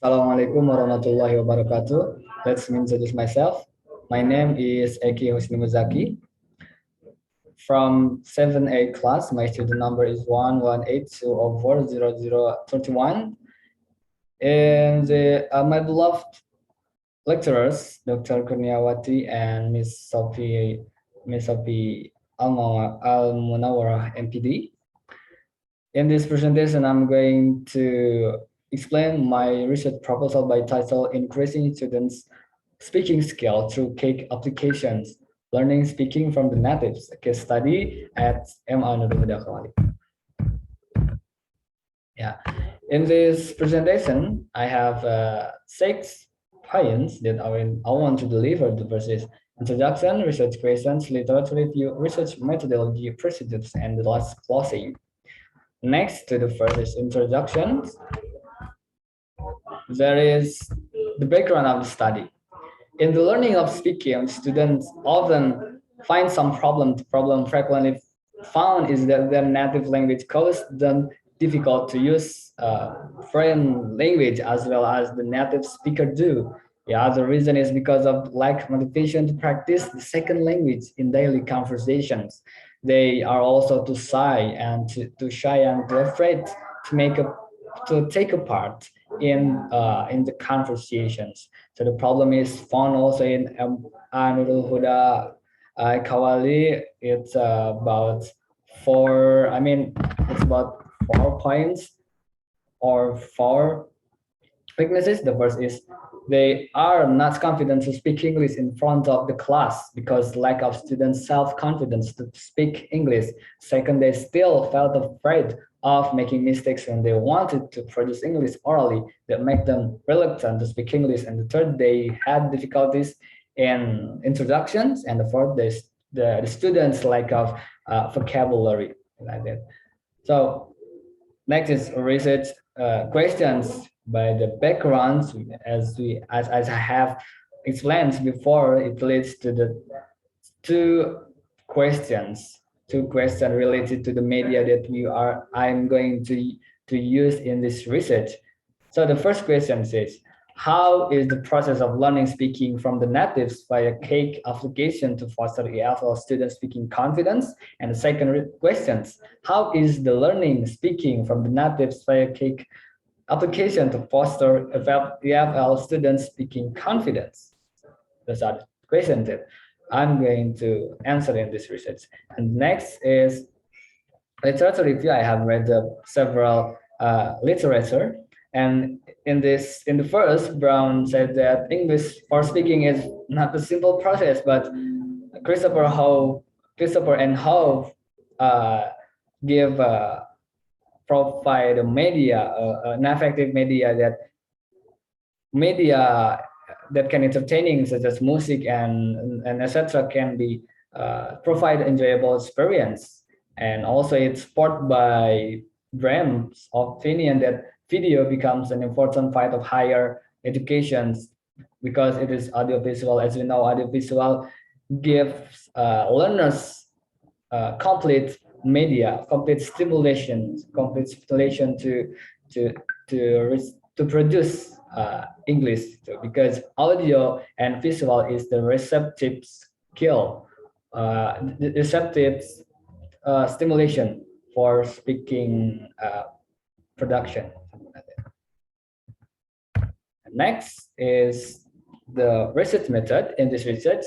Assalamualaikum warahmatullahi wabarakatuh. Let me introduce myself. My name is Eki Husni from 7A class. My student number is 11820400031. And my beloved lecturers, Dr. Kurniawati and Miss Sophie Al-Munawwarah MPD. In this presentation, I'm going to explain my research proposal by title Increasing Students' Speaking Skill Through Cake Applications, Learning Speaking from the Natives, a case study at MA Nurul Huda Kawali. Yeah, in this presentation, I have 6 points that I want to deliver. The first is introduction, research questions, literature review, research methodology, procedures, and the last closing. Next to the first is introduction. There is the background of the study. In the learning of speaking, students often find some problem. The problem frequently found is that their native language causes them difficult to use foreign language as well as the native speaker do. Yeah, the reason is because of lack of motivation to practice the second language in daily conversations. They are also too shy and too afraid to take a part in the conversations. So the problem is found also in Nurul Huda Kawali. It's about four. I mean, it's about 4 points or 4 weaknesses. The first is they are not confident to speak English in front of the class because lack of student self-confidence to speak English. Second, they still felt afraid of making mistakes when they wanted to produce English orally that make them reluctant to speak English. And the third, they had difficulties in introductions. And the fourth, the students' lack of vocabulary like that. So next is research questions by the backgrounds as I have explained before. It leads to the two questions related to the media that I'm going to use in this research. So the first question says, how is the process of learning speaking from the natives via cake application to foster EFL student speaking confidence? And the second question, how is the learning speaking from the natives via cake application to foster EFL student speaking confidence? Those are the questions that I'm going to answer in this research. And next is literature review. I have read several literature, and in the first, Brown said that English for speaking is not a simple process, but Christopher and Howe give provide a media, an effective media that can entertaining such as music and etc. can be provide enjoyable experience. And also it's supported by Graham's opinion that video becomes an important part of higher education because it is audiovisual. As we know, audiovisual gives learners complete media, complete stimulation to to produce English, because audio and visual is the receptive skill, the receptive stimulation for speaking production. Next is the research method. In this research,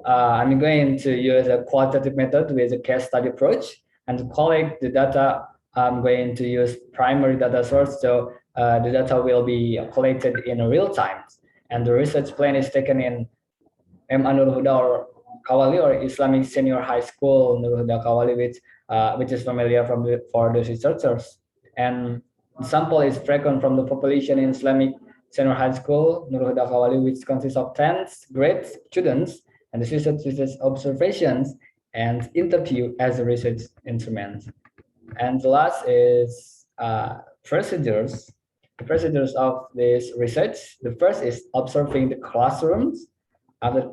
I'm going to use a qualitative method with a case study approach, and to collect the data, I'm going to use primary data source. So the data will be collected in real time, and the research plan is taken in MA Nurul Huda or Kawali, or Islamic Senior High School Nurul Huda Kawali, which is familiar for the researchers. And the sample is taken from the population in Islamic Senior High School Nurul Huda Kawali, which consists of 10th grade students, and the research uses observations and interview as a research instrument. And the last is procedures. The procedures of this research. The first is observing the classrooms. After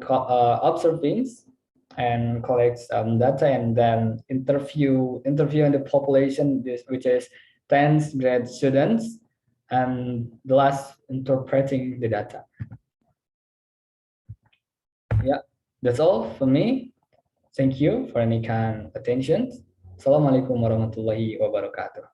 observing and collect data, and then interviewing the population, which is 10th grade students. and the last, interpreting the data. Yeah, that's all for me. Thank you for any kind attention. Assalamualaikum warahmatullahi wabarakatuh.